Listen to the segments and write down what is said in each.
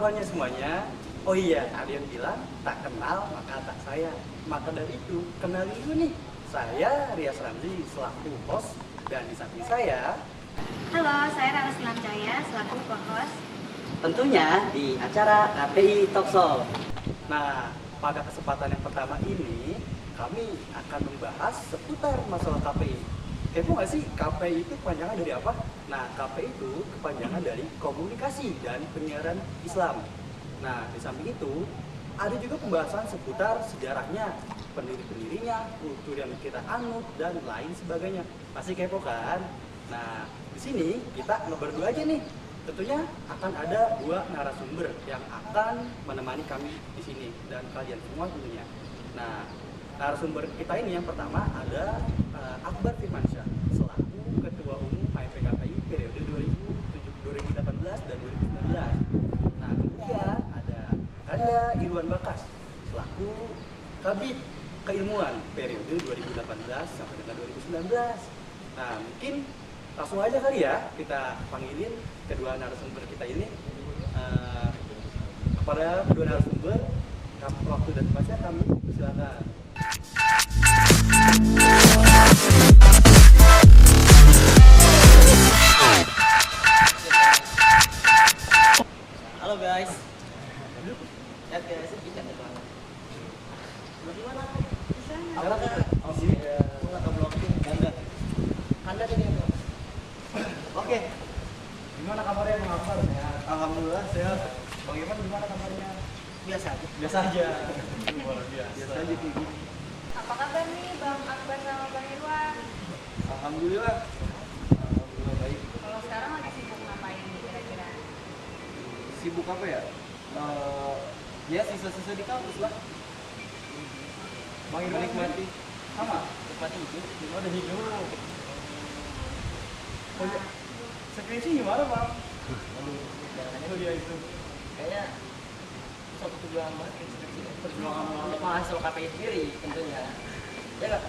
kabarnya semuanya? Oh iya, ada yang bilang tak kenal maka tak sayang. Maka dari itu, kenalin dulu nih. Saya Rias Ramzi selaku host dan di samping saya Halo, saya Rara Sinamjaya selaku co-host. Tentunya di acara KPI Talkshow. Nah, pada kesempatan yang pertama ini, kami akan membahas seputar masalah KPI. Kepo nggak sih, KPI itu kepanjangan dari apa? Nah, KPI itu kepanjangan dari Komunikasi dan Penyiaran Islam. Nah, di samping itu, ada juga pembahasan seputar sejarahnya, pendiri-pendirinya, kultur yang kita anut, dan lain sebagainya. Pasti kepo kan? Nah, di sini kita berdua aja nih. Tentunya akan ada dua narasumber yang akan menemani kami di sini dan kalian semua tentunya. Nah, narasumber kita ini yang pertama ada Akbar Firmansyah selaku Ketua Umum HMPKPI periode 2018 dan 2019. Nah, kemudian ada Kanda Irwan Bakas selaku Kabid Keilmuan periode 2018 sampai dengan 2019. Nah, mungkin langsung aja kali ya kita panggilin kedua narasumber kita ini. Kepada kedua narasumber, waktu dan tempatnya kami silakan. Halo guys. Lihat guys, kita ada banget. Gimana? Di sana. Apa kan? Oh sini. Gua atau blocking Kanda. Kanda jadi apa? Oke. Gimana kabarnya Bang Akbar? Alhamdulillah sehat. Bang Irfan gimana kabarnya? Biasa aja. Biasa aja. Luar biasa. Biasa aja kayak gini. Apa kabar nih Bang Akbar sama Bang Irwan? Alhamdulillah. Alhamdulillah baik. Kalau sekarang lagi sibuk ngapain nih kira-kira? Sibuk apa ya? Ya sisa-sisa di kampus lah. Bang Irfan Menikmati. sama? Nikmati hidup. Gimana hidup? Oh iya. Skripsi gimana Bang? Oh iya itu. Kayaknya suatu tujuan banget skripsi. Perjuangan Untuk menghasil KPI sendiri tentunya. Ya nggak?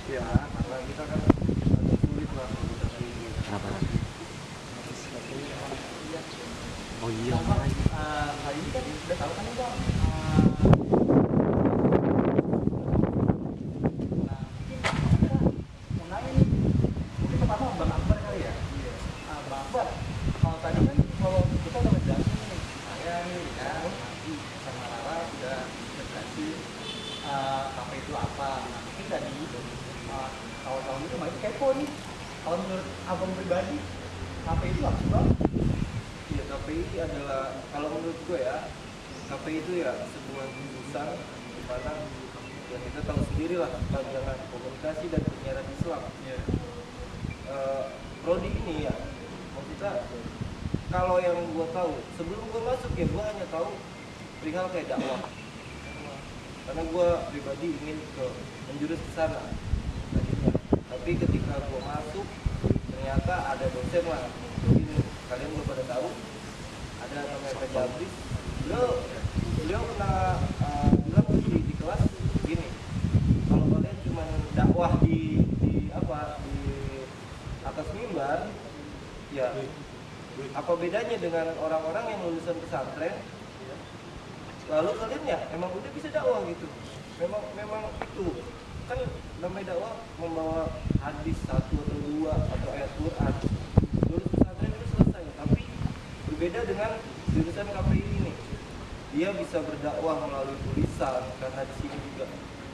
Ya, karena kita kan agak sulit lah kalau kita kayak gini. Kenapa? Iya. Oh iya. Nah, Bang, kali ini kan udah tahu kan nih Bang. Nah, mungkin kita mau nanya nih. Mungkin pertama Bang Akbar kali ya. Iya. Bang Akbar, kalau tadi kan kalau kita udah ngejelasin nih, saya nih ya, nanti sama Rara udah ngejelasin KP itu apa. Nah, mungkin dari tahun-tahun itu masih kepo nih. Kalau menurut abang pribadi, KP itu apa sih Bang? Iya, KPI adalah, kalau menurut gue ya, KPI itu ya sebuah jurusan di mana ya kita tahu sendiri lah panjangan komunikasi dan penyiaran Islam. Iya. Prodi ini ya, maksudnya kalau yang gue tahu sebelum gue masuk ya gue hanya tahu perihal kayak dakwah, karena gue pribadi ingin menjurus ke sana tadinya. Tapi ketika gue masuk ternyata ada dosen lah, mungkin kalian belum pada tahu, ada namanya Pak Jabris. Beliau pernah bilang di kelas gini, kalau kalian cuma dakwah di atas mimbar, ya apa bedanya dengan orang-orang yang lulusan pesantren lalu kalian ya emang udah bisa dakwah gitu. Memang itu kan namanya dakwah, membawa hadis satu atau dua atau ayat Quran, lulus pesantren itu selesai. Tapi berbeda dengan jurusan KPI ini, dia bisa berdakwah melalui tulisan, karena di sini juga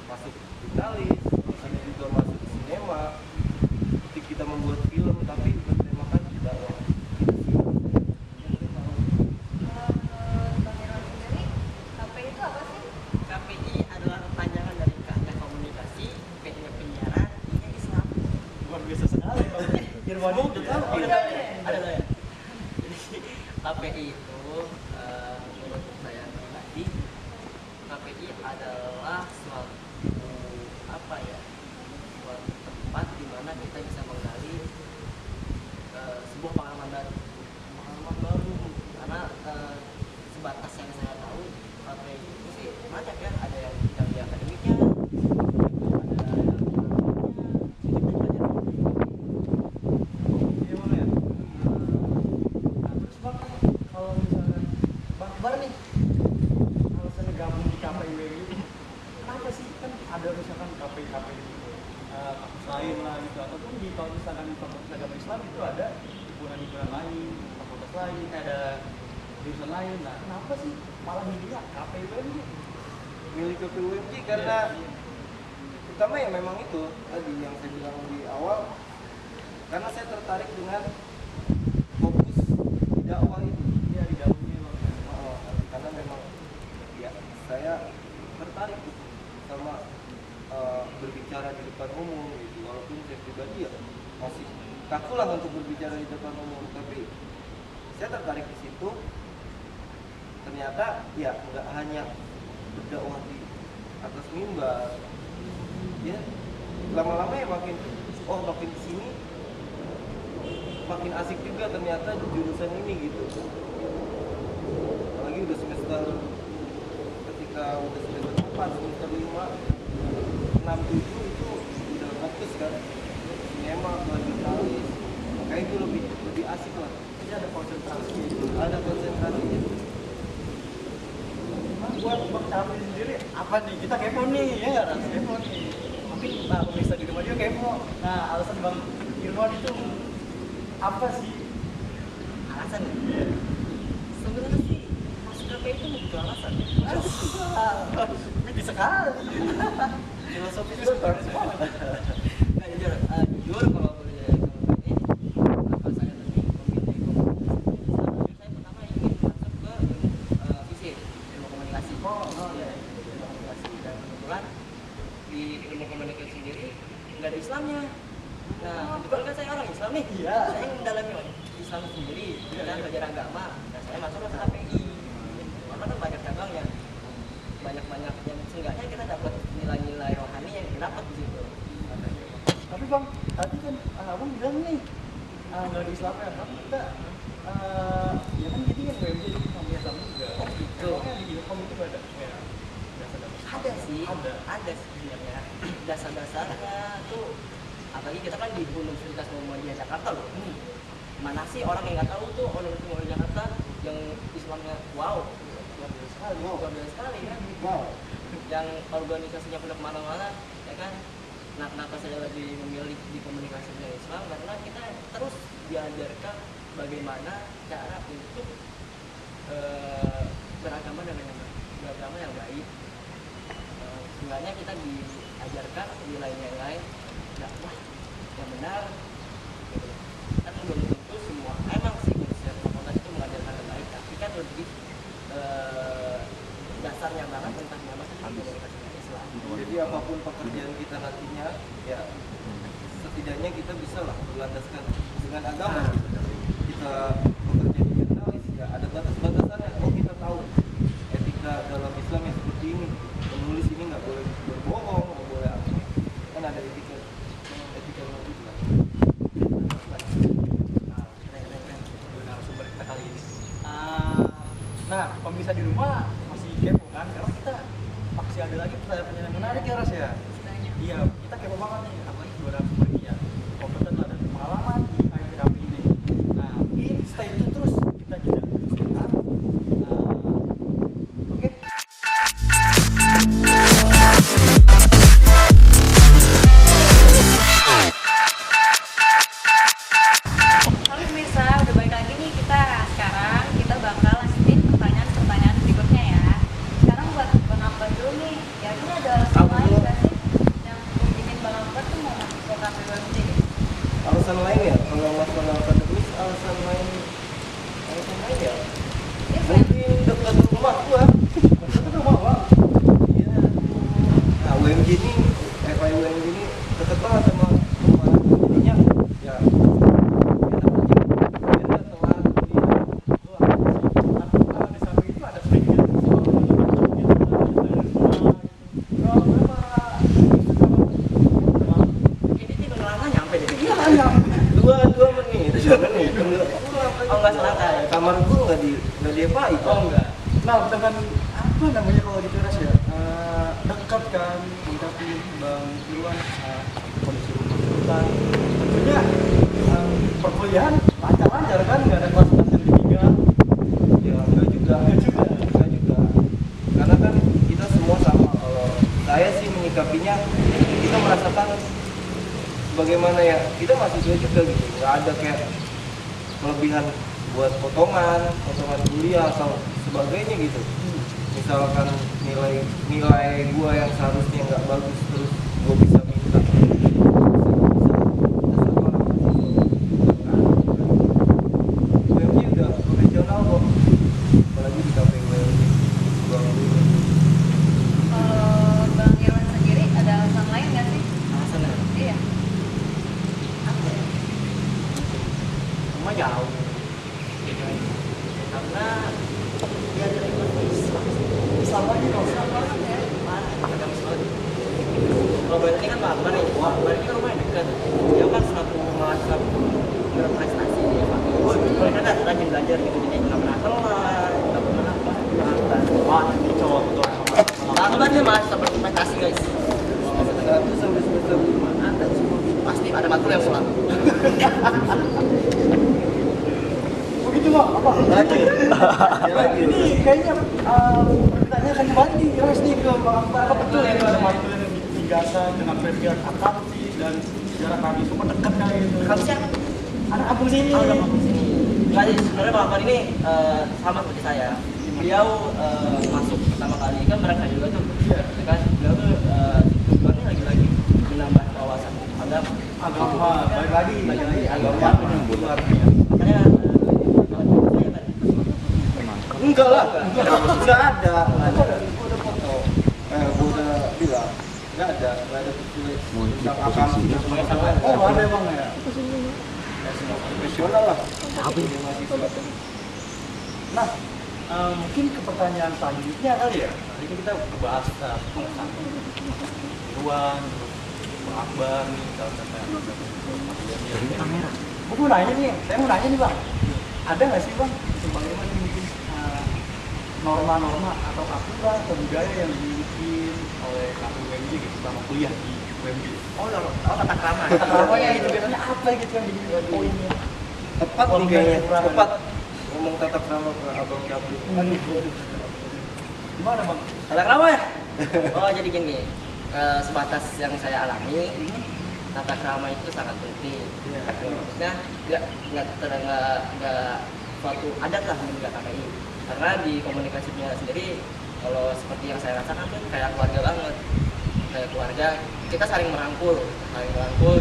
masuk jurnalis, di sini juga masuk sinema, seperti kita membuat film tapi bertemakan dakwah. Bang Irwan sendiri, KP itu apa sih? KPI adalah kepanjangan dari Kanda Komunikasi, P-nya Penyiaran, I-nya Islam. Luar biasa sekali Bang Irwan. Oh, udah tahu. Udah, Ada udah. ada ya. Jadi KPI itu menurut saya pribadi, KPI adalah suatu apa ya? Suatu tempat di mana kita bisa menggali sebuah pengalaman baru. Karena sebatas yang saya tahu KPI itu sih banyak ya, ada yang bidang di akademiknya, ada yang Iya Bang ya. Nah, terus Bang, kalau misalnya Bang Akbar nih KPI gitu, kampus lain lah gitu, ataupun di kalau misalkan fakultas agama Islam itu ada himpunan lain, fakultas lain, ada jurusan lain. Nah, kenapa sih malah milihnya KPUMG? Milih ke PUMG karena pertama ya memang itu tadi yang saya bilang di awal, karena saya tertarik dengan fokus di dakwah ini. Iya, di dalamnya Bang. Karena memang ya saya tertarik gitu sama berbicara di depan umum gitu, walaupun saya pribadi ya masih kaku lah untuk berbicara di depan umum, tapi saya tertarik di situ. Ternyata ya nggak hanya berdakwah di atas mimbar, ya lama-lama ya makin kesini makin asik juga ternyata di jurusan ini gitu. Apalagi udah semester, ketika udah semester 4, semester 5, 6, 7 itu udah fokus kan sinema, jurnalis, makanya itu lebih asik lah. Jadi ada konsentrasi gitu. Ada konsentrasinya. Buat Bang Syafri sendiri apa nih? Kita kepo nih, ya nggak? Ras? Kepo nih. Mungkin pemirsa di rumah juga kepo. Nah, alasan Bang Irwan itu apa sih? Alasan ya? Sebenarnya sih masuk KPI itu butuh alasan. Ini sekali. Filosofis sekali. Nggak, jujur kalau boleh ini kenapa saya tadi memilih komunikasi. Saya pertama ingin masuk ke FISIP, ilmu komunikasi. Iya. Ilmu komunikasi, dan kebetulan di ilmu komunikasi sendiri nggak ada Islamnya. Nah, kebetulan kan saya orang Islam nih. Iya. Saya mendalami Islam sendiri dan belajar agama. Dan saya masuk ke KPI. Karena kan banyak cabangnya, banyak yang seenggaknya kita dapat nilai-nilai rohani yang didapat di situ. Tapi Bang, tadi kan Abang bilang nih nggak di Islam ya, tapi kita ya kan jadi yang BMJ itu sama Islam juga. Oh gitu. Emangnya di Ilkom itu nggak ada kayak dasar-dasar? Ada sih, Ada. sebenarnya. Dasar-dasarnya tuh, apalagi kita kan di Universitas Muhammadiyah Jakarta loh. Mana sih orang yang nggak tahu tuh Universitas Muhammadiyah Jakarta yang Islamnya wow, luar biasa sekali kan. Wow. Yang organisasinya udah kemana-mana, ya kan. Nah, kenapa saya lebih memilih di komunikasi dengan Islam? Karena kita terus diajarkan bagaimana cara untuk beragama dengan yang baik, beragama yang baik. Sebenarnya kita diajarkan nilai-nilai dakwah yang benar. Gitu. Kan belum tentu semua. Emang sih konsep fakultas itu mengajarkan yang baik, tapi kan lebih dasarnya banget tentang apa sih komunikasi dengan Islam. Jadi apapun pekerjaan kita nantinya, ya setidaknya kita bisa lah berlandaskan dengan agama. Kita bekerja di jurnalis, ya ada batas-batasannya. Oh, kita tahu etika dalam Islam yang seperti ini. Penulis ini nggak boleh berbohong, nggak boleh apa. Kan ada etika motif lah. Narasumber kita kali ini. Nah, pemirsa di rumah masih kepo kan? Karena kita masih ada lagi pertanyaan yang menarik ya Ras ya. Iya, kita kepo banget nih. Apalagi dua narasumber ini ya kompeten lah dan pengalaman di KPI ini. Nah, mungkin stay tune terus kita jeda sebentar. Oke. Halo pemirsa, udah balik lagi nih kita. Sekarang kita bakal lanjutin pertanyaan-pertanyaan berikutnya ya. Sekarang buat Bang Akbar dulu nih. Kira-kira ada alasan lain nggak sih yang bikin Bang Akbar tuh mau masuk ke KPUMG? Alasan lain ya, kalau masalah akademis, alasan lain ya. Dia friend. Mungkin dekat rumah gua. Itu rumah Bang. Iya. Nah, UMG ini, FI UMG ini dekat banget sama rumah. Jadinya ya enak aja. Biar nggak telat kuliah. Tapi di samping itu ada sedikit Ini tidur lama nyampe deh. Dua menit. Oh nggak selangkah. Kamar gua nggak di FI. Oh enggak. Nah, dengan apa namanya kalau gitu Ras ya? Dekat kan mengkapi Bang Irwan kondisi rumah kita. Tentunya perkuliahan lancar-lancar kan, nggak ada kelas-kelas yang ditinggal. Ya enggak juga. Enggak juga. Karena kan kita semua sama. Kalau saya sih menyikapinya kita merasakan bagaimana ya, kita mahasiswa juga gitu, nggak ada kayak kelebihan buat potongan kuliah atau sebagainya gitu. Misalkan nilai gua yang seharusnya nggak bagus terus gua bisa minta WMJ udah profesional kok, apalagi di KPU WMJ gua ini. Kalau Bang Irwan sendiri ada alasan lain nggak sih? Alasannya Iya. Apa ya? cuma jauh. Karena dia dari Salahnya kalau kalau berarti kan Pak Akbar nih, Pak Akbar ini kan rumahnya dekat. Dia kan selaku mahasiswa berprestasi dia Pak. Mereka kan rajin belajar gitu, jadi nggak pernah telat, nggak pernah apa. Wah, ini contoh. Pak Akbar dia mahasiswa berprestasi guys. Semester 1 sampai semester 5 ada semua. Pasti ada matkul yang selalu. Begitu Pak, apa? Lanjut. Ini kayaknya pertanyaannya akan kembali nih, Ras nih ke Bang Akbar. Apa betul ini ada matkul yang digasan dengan background akamsi dan sejarah kami semua dekat kayak gitu? Kamu siapa? Anak kampung sini. Oh, udah kamu sini. Jadi sebenarnya Pak Akbar ini sama seperti saya. Beliau masuk pertama kali kan mereka juga tuh, Iya. ya kan? Beliau tuh tujuannya lagi-lagi menambah wawasan agama. Agama, balik lagi agama. Makanya saya kan Enggak lah, enggak ada. Gua udah foto. Gua udah bilang enggak ada tulis tentang akamsi dan sebagainya. Oh, ada Bang ya. Profesional lah. Tapi mahasiswa. Nah, mungkin ke pertanyaan selanjutnya kali ya. Tadi kan kita bahas pengesahan Irwan, Bang Akbar nih, kalau kamera. Gue mau nanya nih, saya mau nanya nih Bang. Ada nggak sih Bang, sebagaimana mungkin norma-norma atau aturan atau budaya yang dimiliki oleh KPU UMJ gitu selama kuliah di UMJ? oh tata krama. Tata kramanya itu biasanya apa gitu yang jadi poinnya? Tepat nih kayaknya, tepat ngomong tata krama ke Abang Capri. Gimana Bang? Tata krama ya? Oh jadi gini, sebatas yang saya alami, tata krama itu sangat penting. Maksudnya nggak suatu adat lah menurut KPI. Karena di komunikasinya sendiri, kalau seperti yang saya rasakan kan kayak keluarga banget. Kayak keluarga, kita saling merangkul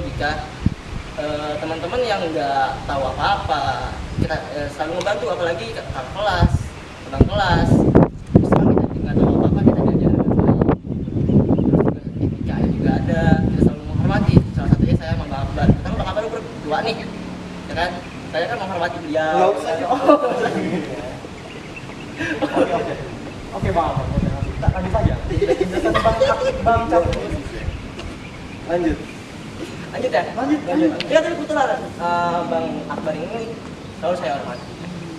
jika teman-teman yang nggak tahu apa-apa, kita selalu membantu, apalagi kakak kelas, teman kelas. Misalnya kita nggak tahu apa-apa, kita diajarin dengan baik. Terus juga etika juga ada, kita selalu menghormati. Salah satunya saya sama Bang Akbar. Kita kan Bang Akbar berdua nih, ya kan? Saya kan menghormati beliau. Nggak usah. Oke Bang, kita lanjut saja. Penjelasan Bang Capri. Lanjut. Lanjut ya? Lanjut. Ya tapi kebetulan Bang Akbar ini selalu saya hormati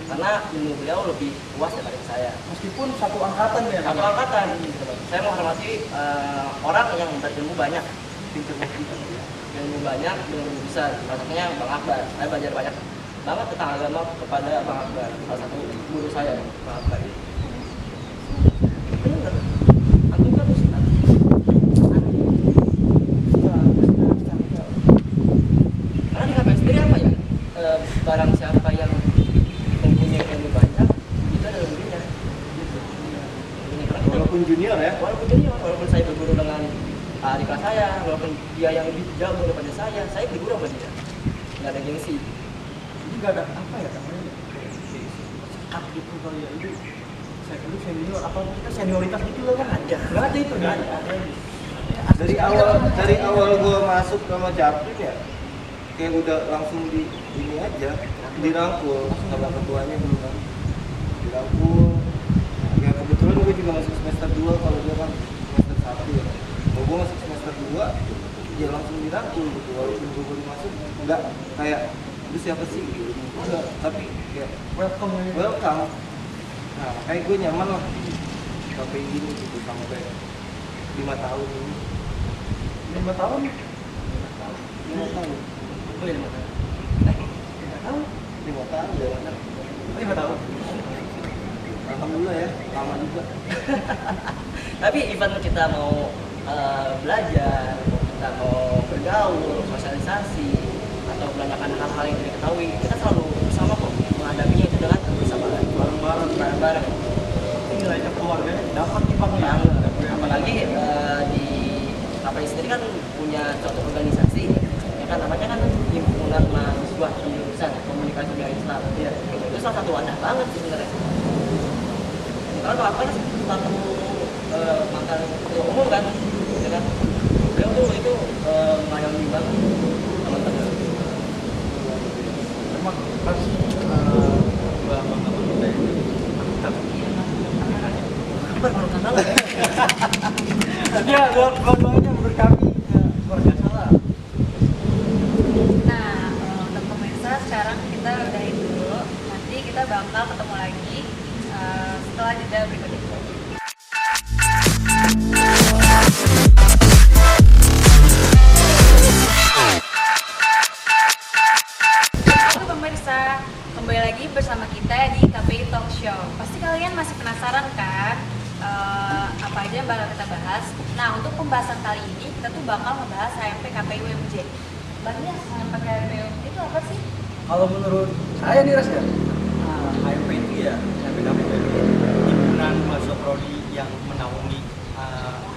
karena ilmu beliau lebih luas daripada saya. Meskipun satu angkatan ya. Satu angkatan, gitu loh. Saya menghormati orang yang berilmu banyak, ilmu banyak, ilmu besar. Salah satunya Bang Akbar. Saya belajar banyak banget tentang agama kepada Bang Akbar. Salah satu guru saya, Bang Akbar. Bener. Antum kan ustaz. Karena di KPI sendiri apa ya? Barang siapa yang mempunyai ilmu banyak, itu adalah gurunya. Walaupun junior ya. Walaupun junior, walaupun saya berguru dengan adik kelas saya, walaupun dia yang lebih jago daripada saya berguru sama dia. Nggak ada gengsi. Ini nggak ada apa ya namanya? Sekat gitu kali ya. Itu saya dulu senior apa kita senioritas gitu loh kan ada. Nggak ada itu nggak ada. Dari awal gua masuk sama Caprin ya, kayak udah langsung di ini aja, dirangkul sama ketuanya dulu kan, dirangkul. Ya kebetulan gue juga masuk semester 2, kalau dia kan semester 1 ya. Kalau gue masuk semester 2, ya langsung dirangkul gitu. Walaupun gue baru masuk, enggak kayak lu siapa sih gitu. Enggak, tapi kayak welcome. Nah, kayak gue nyaman lah di KPI ini gitu sampai 5 tahun ini. 5 tahun. 5 tahun. Oh iya, betul. 5 tahun. 5 tahun ya kan. 5 tahun. Alhamdulillah ya, lama juga. Tapi event kita mau belajar, mau kita mau bergaul, sosialisasi, atau menanyakan hal-hal yang tidak diketahui, kita selalu bersama kok menghadapinya itu dengan kebersamaan, bareng-bareng. Ini nilainya keluarganya dapat nih bang ya. Apalagi di KPI sendiri kan punya suatu organisasi, ya kan namanya kan himpunan mahasiswa jurusan komunikasi dan Islam. Iya. Itu salah satu wadah banget sih sebenarnya. Kalau apa kan satu makan ketua umum kan, ya kan? Beliau tuh itu mengayomi banget teman-teman. Memang pas bang kita ini Kabar baru kenal ya. ya dua-duanya menurut kami keluarga salah. Nah, untuk pemirsa sekarang kita udahin dulu. Nanti kita bakal ketemu lagi setelah jeda berikut ini. Halo pemirsa, kembali lagi bersama kita di KPI Talk Show. Pasti kalian masih penasaran kan apa aja yang bakal kita bahas. Nah, untuk pembahasan kali ini kita tuh bakal membahas HMP KPI UMJ. Banyak HMP KPI UMJ itu apa sih? Kalau menurut saya nih Ras ya, HMP itu ya HMP KPI himpunan mahasiswa prodi yang menaungi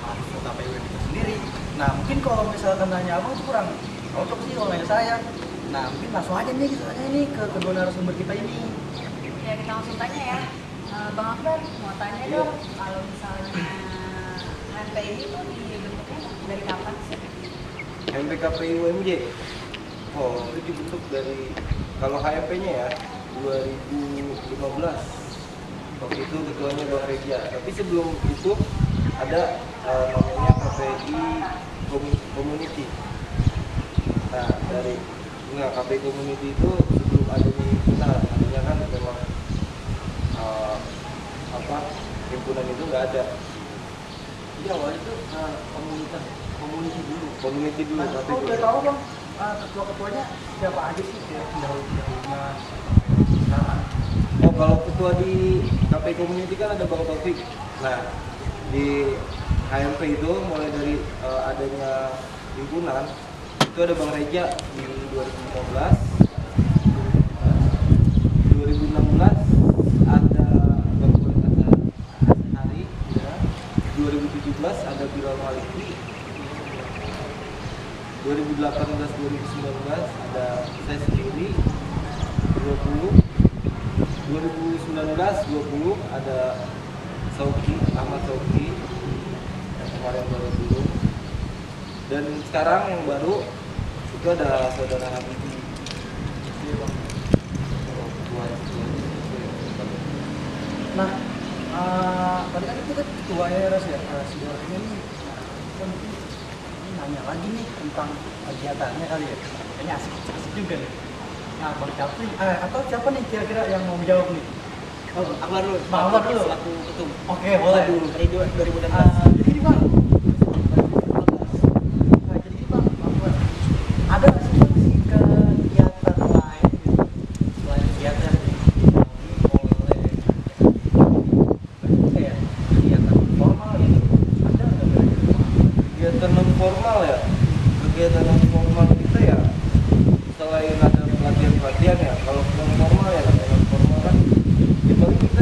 mahasiswa KPI itu sendiri. Nah mungkin kalau misalkan tanya abang itu kurang cocok sih kalau nanya saya. Nah mungkin langsung aja nih kita tanya nih ke kedua narasumber kita ini. Ya kita langsung tanya ya. Bang Akbar mau tanya dong, kalau misalnya HMP ini tuh dibentuknya dari kapan sih? MPKPI UMJ. Oh, itu dibentuk dari, kalau HMP-nya ya 2015. Waktu itu ketuanya Bang Reja. Tapi sebelum itu ada namanya KPI Community. Nah, KPI Community itu sebelum adanya himpunan, adanya kan memang himpunan itu nggak ada. Iya awalnya itu community dulu. Community dulu. Nah, tapi kalau boleh dulu. tahu bang, ketua-ketuanya siapa aja sih ya pendahulunya sekarang? Oh, kalau ketua di KPI Community kan ada Bang Taufik. Nah, di HMP itu mulai dari adanya himpunan itu ada Bang Reja di 2015. 2016 ada Bang Kulit Hari, ya. 2017 ada Bilal Maliki. 2018-2019 ada saya sendiri. 2019-20 ada Ahmad Sauki yang kemarin baru dulu. Dan sekarang yang baru itu ada saudara Habibie. Iya bang. Nah, tadi kan itu kan ketua ya Ras ya, si orangnya nih kan ini nanya lagi nih tentang kegiatannya kali ya, kayaknya asik juga nih. Nah, Bang Capri, atau siapa nih kira-kira yang mau menjawab nih? Oh, Akbar dulu. Bang Akbar dulu. Selaku ketum. Oke, boleh. Dulu dari 2016. Jadi gini Bang, jadi gini Bang, ada nggak sih Bang sih kegiatan lain gitu, selain kegiatan oleh kayak kegiatan formal gitu, ada nggak? Kegiatan non formal ya, kegiatan non formal kita ya selain ada pelatihan ya, kalau non formal ya non formal kan ya paling kita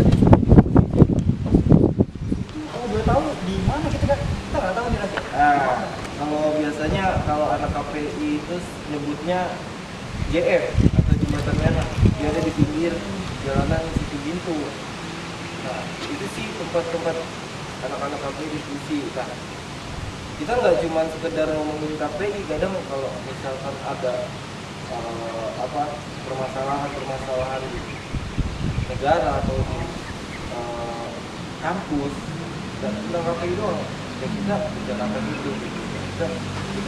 Kalau boleh tahu di mana kita nggak tahu nih Ras. kalau biasanya kalau anak KPI itu nyebutnya JF atau jembatan merah, dia ada di pinggir jalanan Situ Gintu. Nah itu sih tempat-tempat anak-anak KPI diskusi. Nah kita nggak cuma sekedar ngomongin KPI, kadang kalau misalkan ada permasalahan di negara atau di kampus dan tentang KPI doang ya kita bicarakan itu, kita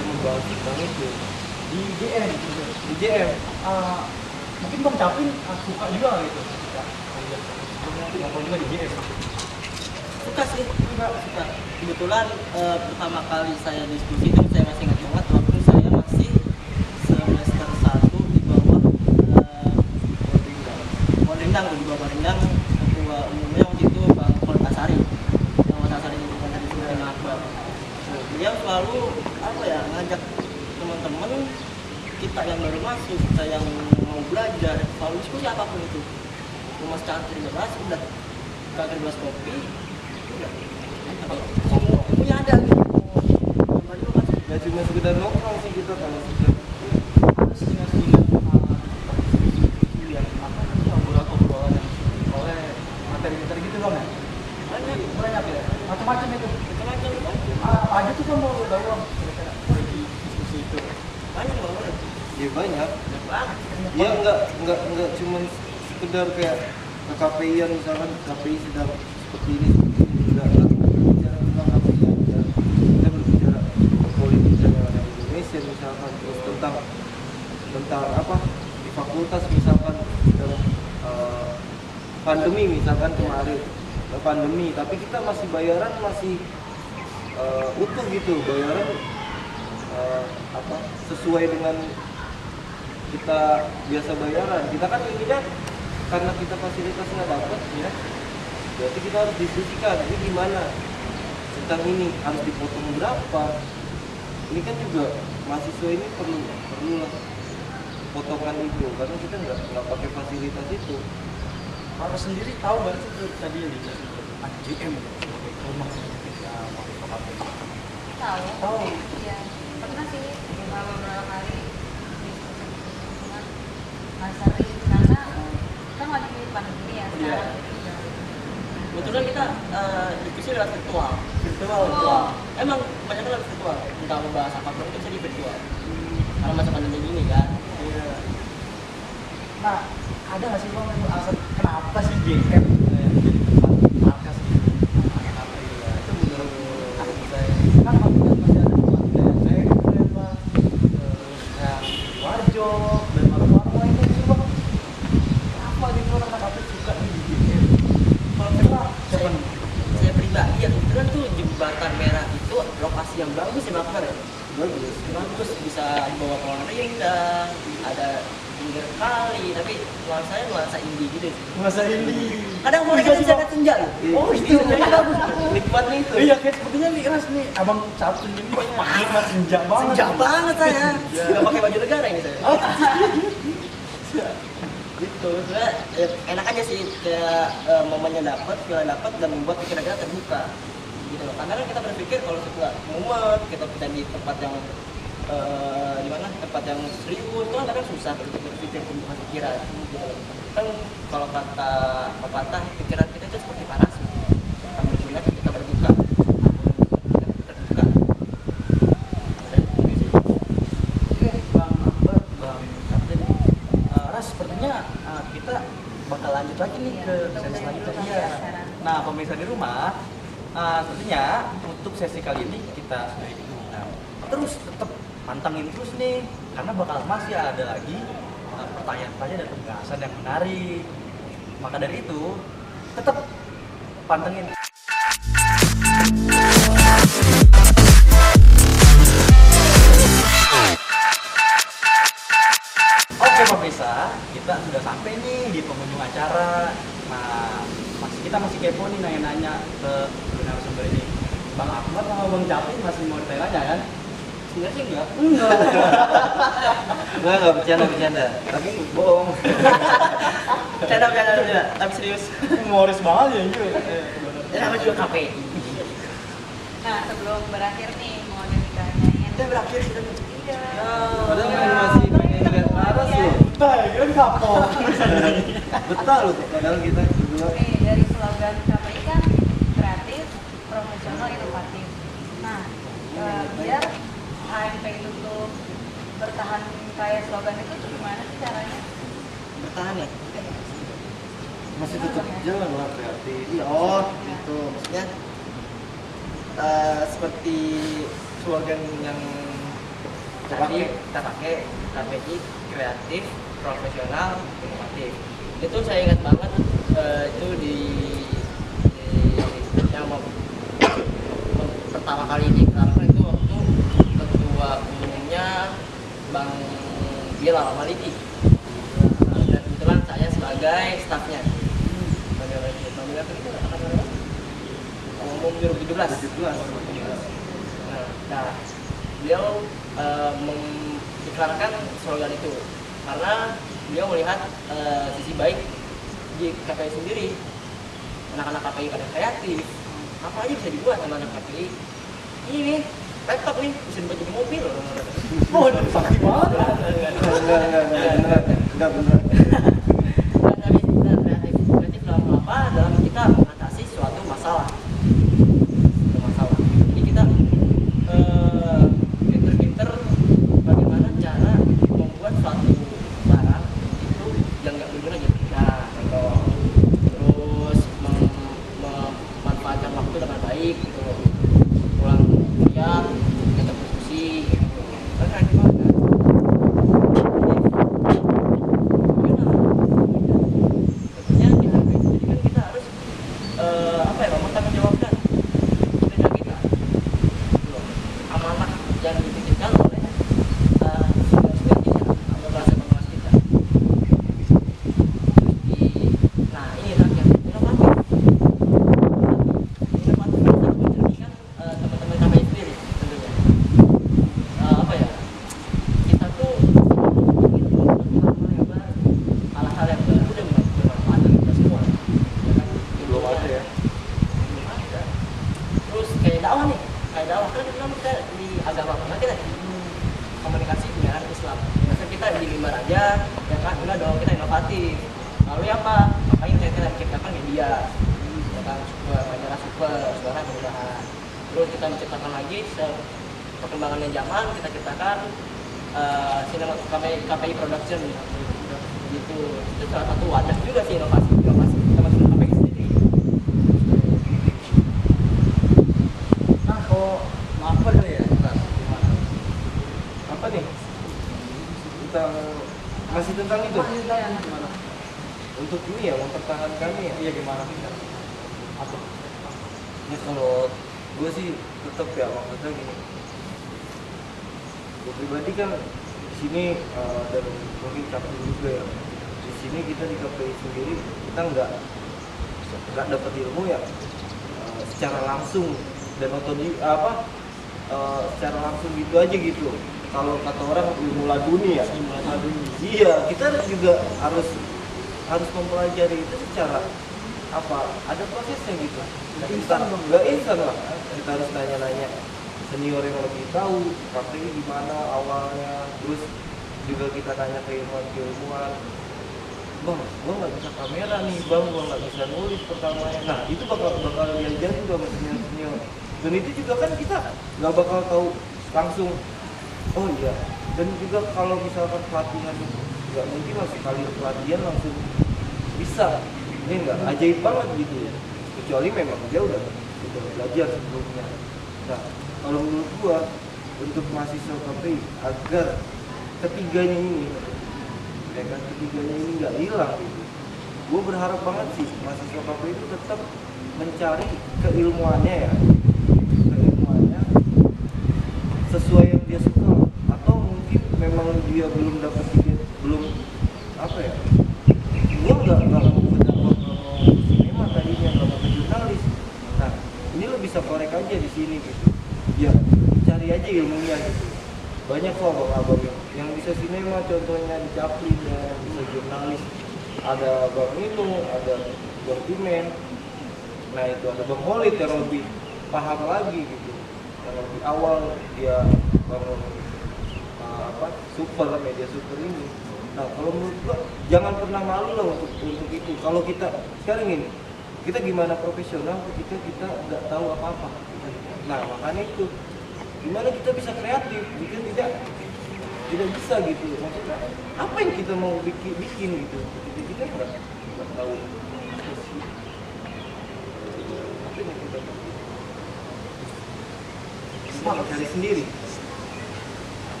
membahas tentang itu Di JM gitu. di JM. Mungkin Bang Capin suka juga gitu. Ya, ngobrol juga di JM. Suka sih, suka. Kebetulan pertama kali saya diskusi itu saya masih ingat banget waktu saya masih semester 1 di bawah Polrindang, di bawah Polrindang. Ketua umumnya waktu itu Bang Poltasari. Yang Poltasari itu bukan tadi sebagai Akbar. beliau selalu apa ya, ngajak teman-teman kita yang baru masuk, kita yang mau belajar, selalu diskusi apapun itu. Cuma secangkir gelas udah, secangkir gelas kopi udah. Semuanya ada gitu. Tadi lu kasih Nggak cuma sekedar nongkrong sih kita kalau sudah Terus dengan yang apa namanya, obrolan-obrolan yang oleh materi-materi gitu bang ya? Banyak ya, macam-macam itu. macam-macam banyak. Apa aja tuh bang mau tahu bang? Kira-kira dari diskusi itu. Banyak banget. ya banyak. Banyak banget. Ya nggak cuma sekedar kayak ke KPI-an misalkan KPI sedang seperti ini juga berbicara tentang KPI ya. Kita berbicara politik yang ada di Indonesia misalkan, terus tentang apa di fakultas misalkan dalam pandemi misalkan kemarin pandemi, tapi kita masih bayaran masih utuh gitu, bayaran apa sesuai dengan kita biasa bayaran. Kita kan inginnya karena kita fasilitas nggak dapat ya, berarti kita harus diskusikan ini gimana tentang ini, harus dipotong berapa. Ini kan juga mahasiswa ini perlu lah potongan itu, karena kita nggak pakai fasilitas itu. Harus sendiri tahu nggak sih tuh tadi yang dijelasin AJM sebagai rumah ya mahasiswa KPI? Tahu. Tahu. Iya. Pernah sih beberapa kali diskusi dengan Mas Sari karena kan lagi pandemi ya Iya. sekarang. Iya. Kebetulan kita diskusi lewat virtual. Oh. Emang banyak lewat virtual. Entah membahas apapun itu bisa di virtual. Karena masa pandemi ini kan. Iya. Nah, ada nggak sih bang alasan kenapa sih JM yang jadi tempat markas gitu anak KPI ya? Itu menurut saya kan maksudnya masih ada tempat kayak saya keren bang, terus yang Warjo dan Marwar lainnya gitu bang. Kenapa gitu anak KPI suka di JM? Kalau kita siapa nih? Saya pribadi ya kebetulan tuh jembatan merah itu lokasi yang bagus ya Bang Akbar ya. Bagus bisa dibawa pohon rindang, ada pinggir kali, tapi nuansa indie gitu. Masa ini Kadang mulai kita bisa lihat senja loh. Oh itu bagus. Nikmatnya itu. Iya kayak sepertinya nih Ras nih abang satu ini nikmat senja banget. Senja banget saya. Iya. Nggak pakai baju negara ini saya. Oh. Gitu. Sebenarnya enak aja sih kayak momennya dapat, feelnya dapat dan membuat pikiran kita terbuka. Gitu loh. Karena kan kita berpikir kalau kita mumet, kita di tempat yang di mana tempat yang serius itu kan kadang susah untuk berpikir pembukaan pikiran gitu loh. Kan kalau kata pepatah pikiran kita itu seperti panas, kami guna kita berbuka, kita terbuka. Dan itu sih. Oke, Bang Akbar, Bang Kapten. Ras, sepertinya kita bakal lanjut lagi nih Iya, ke kita sesi udah selanjutnya. di Iya. sekarang. Nah, pemirsa di rumah, sepertinya untuk sesi kali ini kita sudah dulu. Nah, terus tetap pantengin terus nih, karena bakal masih ada lagi pertanyaan-pertanyaan dan pembahasan yang menarik. Maka dari itu, tetap pantengin. Oke pemirsa, kita sudah sampai nih di penghujung acara. Nah, kita masih kepo nih nanya-nanya ke narasumber ini. Bang Akbar sama Bang Capri masih mau ditanya kan? Sebenarnya sih enggak. Nggak bercanda. Tapi bohong. Bercanda, tapi serius. Humoris banget ya itu. Ya nama juga KPI. Nah, sebelum berakhir nih mau ada ditanyain. Udah berakhir kita. Iya. Padahal masih pengen lihat Aras loh. Entah ya kan kapok. Betah loh, padahal kita berdua. Oke, dari slogan KPI kan kreatif, profesional, inovatif. Nah, biar HMP itu tuh bertahan kayak slogan itu tuh gimana sih caranya? Bertahan ya. Masih tetap jalan lah kreatif. Oh, gitu. Maksudnya seperti slogan yang tadi kita pakai KPI kreatif, profesional, inovatif. Itu saya ingat banget itu di yang pertama kali di kantor itu waktu ketua umumnya Bang Bilal Maliki. Dan kebetulan saya sebagai stafnya. Bang Bilal itu angkatan berapa? Umum 2017. 17. Nah Nah, beliau mengiklankan slogan itu karena beliau melihat sisi baik di KPI sendiri. Anak-anak KPI pada kreatif, apa aja bisa dibuat sama anak KPI. Ini nih, laptop nih bisa dibuat jadi mobil. Waduh, sakti banget. Enggak benar. Kita kreatif dalam apa? Dalam kita mengatasi suatu masalah. Jadi kita pinter-pinter bagaimana cara membuat suatu barang itu yang nggak berguna gitu. Nah, terus memanfaatkan waktu dengan baik gitu. Pulang kuliah, kita diskusi gitu. Kan ada banget. Tentunya di HP itu jadi kan kita harus apa ya, mempertanggungjawabkan kinerja kita. Amanah yang dititipkan oleh senior-senior kita, anggota pengawas kita. Nah ini yang inovatif. Inovatif kan bisa menjadikan teman-teman kami sendiri tentunya. Apa ya? Kita tuh ingin membuat hal-hal yang baru, hal-hal yang baru dan bermanfaat bagi kita semua. Ya kan? Belum ada ya. Belum ada. Terus kayak dakwah nih, kan kita di agama mana kita komunikasi dengan Islam. Masa kita di mimbar aja, ya kan enggak dong, kita inovatif. Lalu apa? Makanya kita menciptakan media, ya kan, majalah super, suara kemudahan. Terus kita menciptakan lagi perkembangannya zaman, kita ciptakan sinema KPI production gitu. Itu salah satu wadah juga sih inovasi teman-teman KPI sendiri. Nah, kalau maaf kali ya, gimana? Apa nih? Masih tentang itu. Masih saya gimana? Untuk ini ya, mempertahankan ya. Iya, gimana kita? Apa? Ya kalau gue sih tetap ya, maksudnya gini. Gue pribadi kan di sini dan mungkin KPI juga ya. Di sini kita di KPI sendiri kita nggak dapat ilmu ya secara langsung dan secara langsung gitu aja gitu. Kalau kata orang ilmu laduni ya. Iya, kita juga harus mempelajari itu secara ada prosesnya gitu. Nggak instan lah. Kita harus tanya-nanya senior yang lebih tahu KPI gimana awalnya, terus juga kita tanya ke ilmuwan, bang, gua nggak bisa kamera nih bang, gua nggak bisa nulis pertamanya. Nah itu bakal diajarin juga sama senior, dan itu juga kan kita nggak bakal tahu langsung. Oh iya, dan juga kalau misalkan pelatihan nggak mungkin langsung kali pelatihan langsung bisa, ini nggak ajaib banget gitu ya, kecuali memang dia udah belajar sebelumnya. Nah kalau menurut gua untuk mahasiswa KPI agar ketiganya ini nggak hilang gitu. Gue berharap banget sih mahasiswa KPI itu tetap mencari keilmuannya sesuai yang dia suka, atau mungkin memang dia belum dapat gue nggak mau sinema tadinya, nggak mau ke jurnalis. Nah ini lo bisa korek aja di sini gitu ya, cari aja ilmunya gitu. Banyak kok abang yang bisa sinema, contohnya di Chaplin, yang bisa jurnalis, ada Bang itu, ada Bang Timen. Nah itu ada Bang Holid yang lebih paham lagi gitu, yang lebih awal dia bangun media super ini. Nah kalau menurut gua jangan pernah malu lah untuk itu. Kalau kita sekarang ini kita gimana profesional, kita nggak tahu apa-apa. Nah makanya itu gimana kita bisa kreatif, kita tidak bisa gitu. Maksudnya apa yang kita mau bikin gitu, kita nggak tahu apa yang kita cari sendiri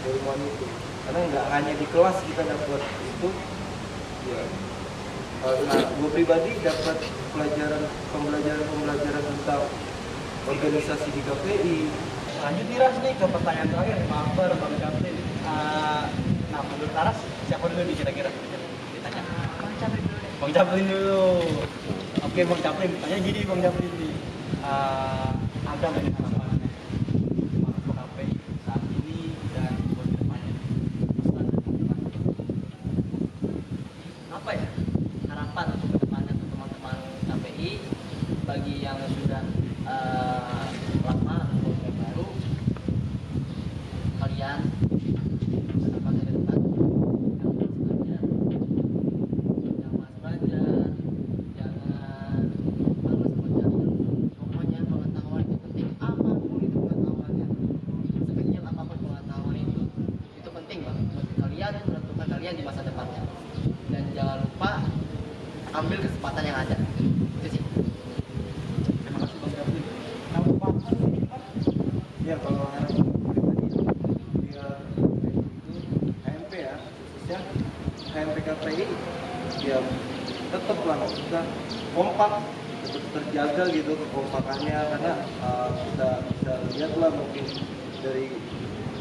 ilmuwan itu, karena nggak hanya di kelas kita dapat itu ya. Nah gue pribadi dapat pembelajaran tentang organisasi di KPI. Lanjut nih Ras nih ke pertanyaan terakhir, Bang Akbar, Bang Chaplin. Nah menurut Aras siapa dulu nih kira-kira ditanya? Bang Capri dulu deh. Bang Chaplin dulu. Oke Bang Chaplin, tanya gini Bang Chaplin nih. Ada nggak nih harapannya ambil kesempatan yang ada. Itu sih. Terima kasih Bang Gafin. Nah, Pak Ya kalau harapan pribadi biar HMP ya, khususnya HMP KPI ya tetap lah kita kompak, tetap terjaga gitu kekompakannya karena kita bisa lihat lah mungkin dari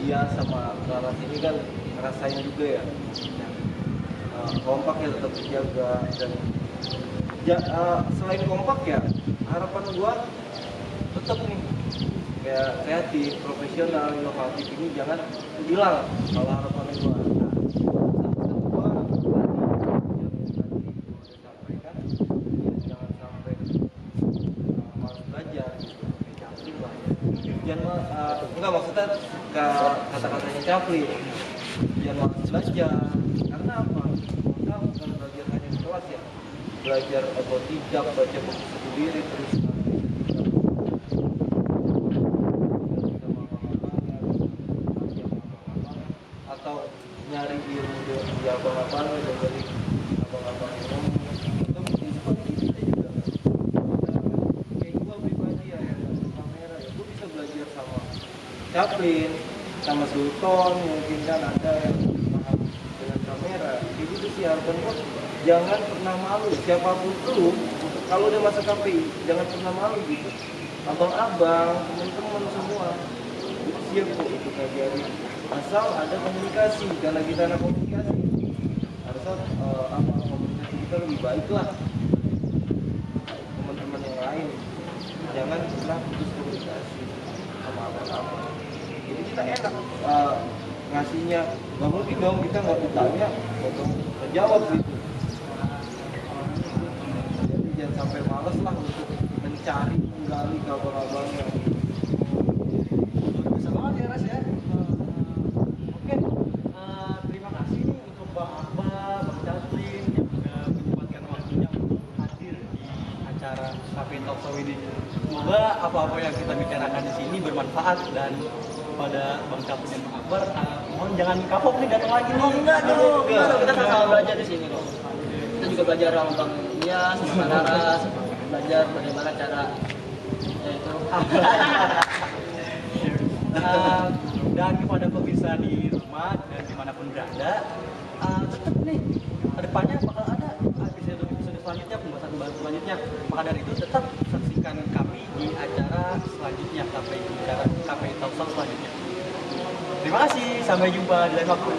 dia sama Laras ini kan ngerasain juga ya. Kompak ya tetap terjaga dan selain kompak ya harapan gua tetap nih kayak kreatif, profesional, inovatif ini jangan hilang kalau harapan gua. Nah, gua tadi udah sampaikan ya, jangan sampai malas belajar gitu, kayak Chaplin lah ya. Jangan enggak maksudnya kata-katanya Chaplin. Jangan malas belajar karena apa? Kita bukan belajar hanya di kelas ya, belajar otodidak, baca buku sendiri terus atau nyari ilmu di abang-abang dari abang-abang yang atau mungkin seperti kita juga kayak gua pribadi ya yang kamera ya gua bisa belajar sama Chaplin sama Sultan mungkin kan ada yang paham dengan kamera kayak gitu sih harapan gua jangan pernah malu siapapun lu kalau udah masuk KPI jangan pernah malu gitu abang-abang teman-teman semua siap kok itu ngajarin asal ada komunikasi karena kita anak komunikasi harusnya komunikasi kita lebih baik lah teman-teman yang lain jangan pernah putus komunikasi sama abang-abang jadi kita enak ngasihnya nggak mungkin dong kita nggak ditanya nggak menjawab gitu jadi jangan sampai males lah untuk mencari menggali ke abang-abangnya luar biasa banget ya Ras ya. Oke, terima kasih nih untuk Bang Akbar, Bang Chaplin yang sudah menyempatkan waktunya untuk hadir di acara Cafe Talk Show ini. Semoga apa-apa yang kita bicarakan di sini bermanfaat dan pada Bang Chaplin dan Bang Akbar, mohon jangan kapok nih datang lagi nih. Oh enggak dong, kita sama-sama belajar di sini kok. Kita juga belajar sama Bang Ias, sama Laras, belajar bagaimana cara yaitu dan kepada pemirsa di rumah dan dimanapun berada, tetap nih kedepannya bakal ada episode selanjutnya, pembahasan selanjutnya. Maka dari itu tetap saksikan kami di acara selanjutnya, KPI Talk Show selanjutnya. Terima kasih, sampai jumpa di lain waktu.